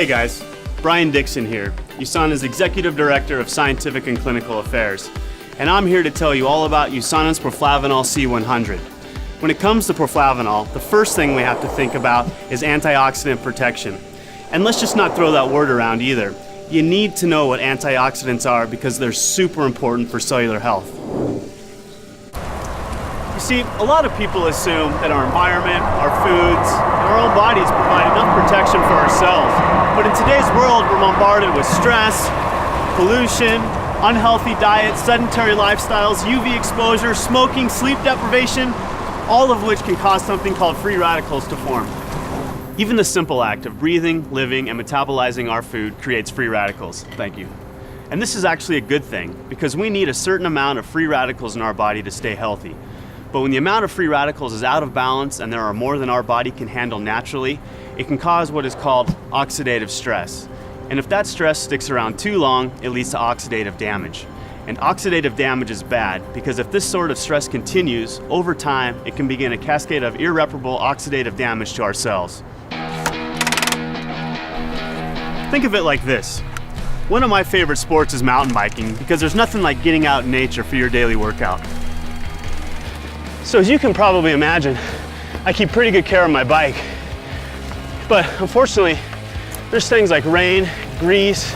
Hey guys, Brian Dixon here, USANA's Executive Director of Scientific and Clinical Affairs, and I'm here to tell you all about USANA's Proflavanol C100. When it comes to Proflavanol, the first thing we have to think about is antioxidant protection. And let's just not throw that word around either. You need to know what antioxidants are because they're super important for cellular health. You see, a lot of people assume that our environment, our foods, and our own bodies provide enough protection for ourselves. But in today's world, we're bombarded with stress, pollution, unhealthy diets, sedentary lifestyles, UV exposure, smoking, sleep deprivation, all of which can cause something called free radicals to form. Even the simple act of breathing, living, and metabolizing our food creates free radicals. Thank you. And this is actually a good thing because we need a certain amount of free radicals in our body to stay healthy. But when the amount of free radicals is out of balance and there are more than our body can handle naturally, it can cause what is called oxidative stress. And if that stress sticks around too long, it leads to oxidative damage. And oxidative damage is bad because if this sort of stress continues, over time, it can begin a cascade of irreparable oxidative damage to our cells. Think of it like this. One of my favorite sports is mountain biking because there's nothing like getting out in nature for your daily workout. So as you can probably imagine, I keep pretty good care of my bike. But unfortunately, there's things like rain, grease,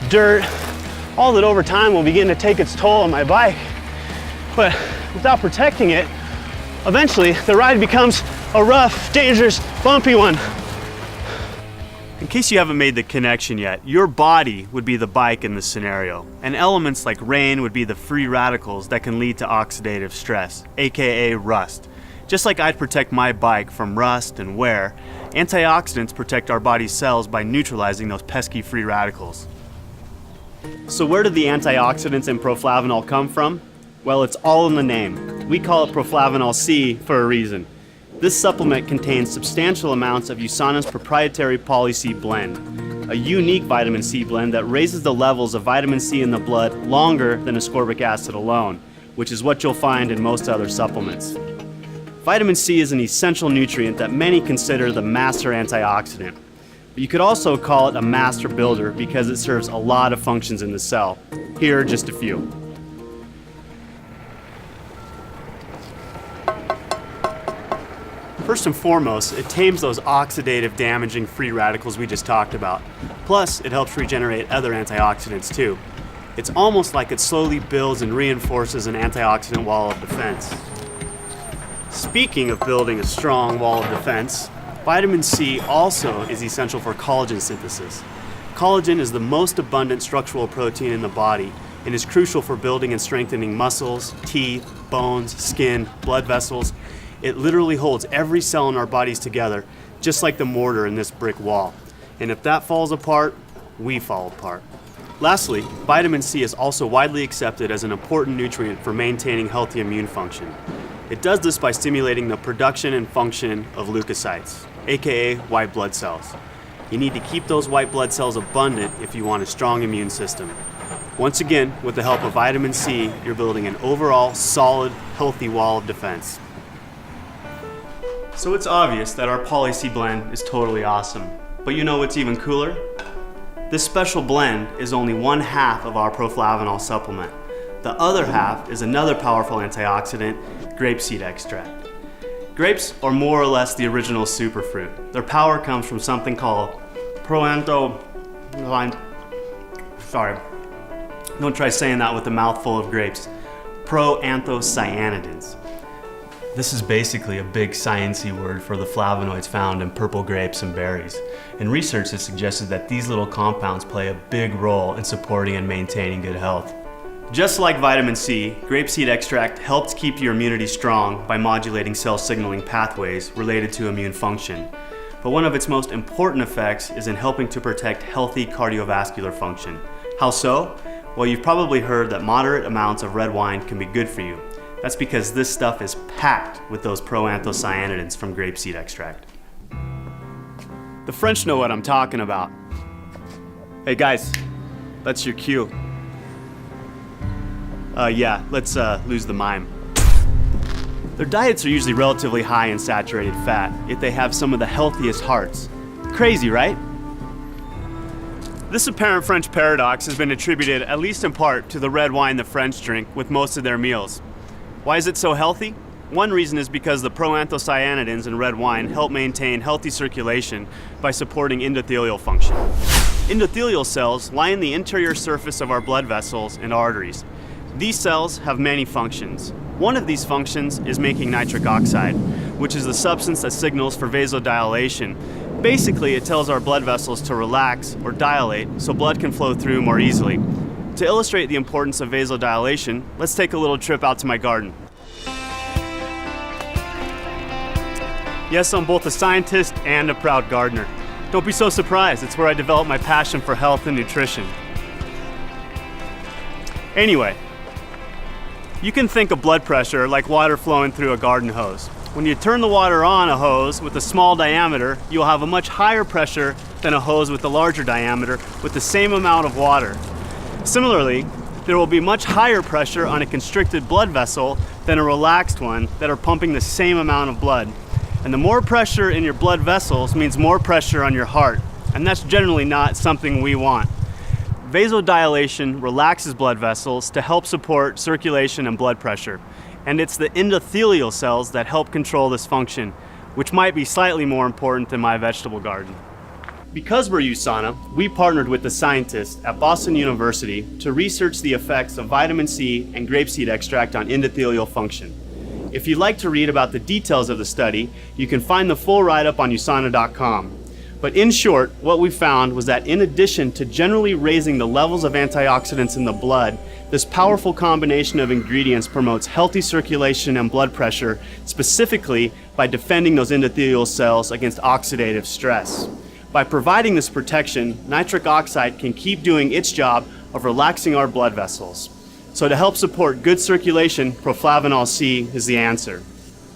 dirt, all that over time will begin to take its toll on my bike. But without protecting it, eventually the ride becomes a rough, dangerous, bumpy one. In case you haven't made the connection yet, your body would be the bike in this scenario, and elements like rain would be the free radicals that can lead to oxidative stress, aka rust. Just like I'd protect my bike from rust and wear, antioxidants protect our body's cells by neutralizing those pesky free radicals. So where did the antioxidants in Proflavanol come from? Well, it's all in the name. We call it Proflavanol C for a reason. This supplement contains substantial amounts of USANA's proprietary Poly-C blend, a unique vitamin C blend that raises the levels of vitamin C in the blood longer than ascorbic acid alone, which is what you'll find in most other supplements. Vitamin C is an essential nutrient that many consider the master antioxidant. But you could also call it a master builder because it serves a lot of functions in the cell. Here are just a few. First and foremost, it tames those oxidative damaging free radicals we just talked about. Plus, it helps regenerate other antioxidants too. It's almost like it slowly builds and reinforces an antioxidant wall of defense. Speaking of building a strong wall of defense, vitamin C also is essential for collagen synthesis. Collagen is the most abundant structural protein in the body and is crucial for building and strengthening muscles, teeth, bones, skin, blood vessels. It literally holds every cell in our bodies together, just like the mortar in this brick wall. And if that falls apart, we fall apart. Lastly, vitamin C is also widely accepted as an important nutrient for maintaining healthy immune function. It does this by stimulating the production and function of leukocytes, aka white blood cells. You need to keep those white blood cells abundant if you want a strong immune system. Once again, with the help of vitamin C, you're building an overall solid, healthy wall of defense. So it's obvious that our Poly-C blend is totally awesome. But you know what's even cooler? This special blend is only 1/2 of our Proflavanol supplement. The other half is another powerful antioxidant, grapeseed extract. Grapes are more or less the original superfruit. Their power comes from something called don't try saying that with a mouthful of grapes. Proanthocyanidins. This is basically a big sciencey word for the flavonoids found in purple grapes and berries. And research has suggested that these little compounds play a big role in supporting and maintaining good health. Just like vitamin C, grapeseed extract helps keep your immunity strong by modulating cell signaling pathways related to immune function. But one of its most important effects is in helping to protect healthy cardiovascular function. How so? Well, you've probably heard that moderate amounts of red wine can be good for you. That's because this stuff is packed with those proanthocyanidins from grapeseed extract. The French know what I'm talking about. Hey guys, that's your cue. Yeah, let's lose the mime. Their diets are usually relatively high in saturated fat, yet they have some of the healthiest hearts. Crazy, right? This apparent French paradox has been attributed, at least in part, to the red wine the French drink with most of their meals. Why is it so healthy? One reason is because the proanthocyanidins in red wine help maintain healthy circulation by supporting endothelial function. Endothelial cells lie in the interior surface of our blood vessels and arteries. These cells have many functions. One of these functions is making nitric oxide, which is the substance that signals for vasodilation. Basically, it tells our blood vessels to relax or dilate so blood can flow through more easily. To illustrate the importance of vasodilation, let's take a little trip out to my garden. Yes, I'm both a scientist and a proud gardener. Don't be so surprised, it's where I developed my passion for health and nutrition. Anyway, you can think of blood pressure like water flowing through a garden hose. When you turn the water on a hose with a small diameter, you'll have a much higher pressure than a hose with a larger diameter with the same amount of water. Similarly, there will be much higher pressure on a constricted blood vessel than a relaxed one that are pumping the same amount of blood. And the more pressure in your blood vessels means more pressure on your heart, and that's generally not something we want. Vasodilation relaxes blood vessels to help support circulation and blood pressure. And it's the endothelial cells that help control this function, which might be slightly more important than my vegetable garden. Because we're USANA, we partnered with the scientists at Boston University to research the effects of vitamin C and grapeseed extract on endothelial function. If you'd like to read about the details of the study, you can find the full write-up on usana.com. But in short, what we found was that in addition to generally raising the levels of antioxidants in the blood, this powerful combination of ingredients promotes healthy circulation and blood pressure, specifically by defending those endothelial cells against oxidative stress. By providing this protection, nitric oxide can keep doing its job of relaxing our blood vessels. So to help support good circulation, Proflavanol C is the answer.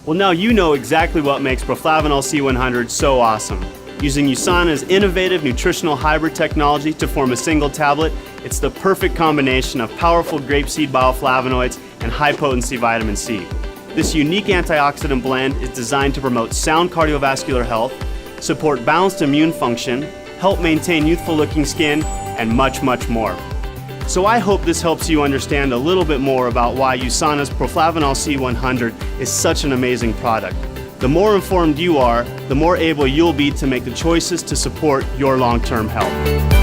Well, now you know exactly what makes Proflavanol C100 so awesome. Using USANA's innovative nutritional hybrid technology to form a single tablet, it's the perfect combination of powerful grapeseed bioflavonoids and high-potency vitamin C. This unique antioxidant blend is designed to promote sound cardiovascular health, support balanced immune function, help maintain youthful-looking skin, and much, much more. So I hope this helps you understand a little bit more about why USANA's Proflavanol C100 is such an amazing product. The more informed you are, the more able you'll be to make the choices to support your long-term health.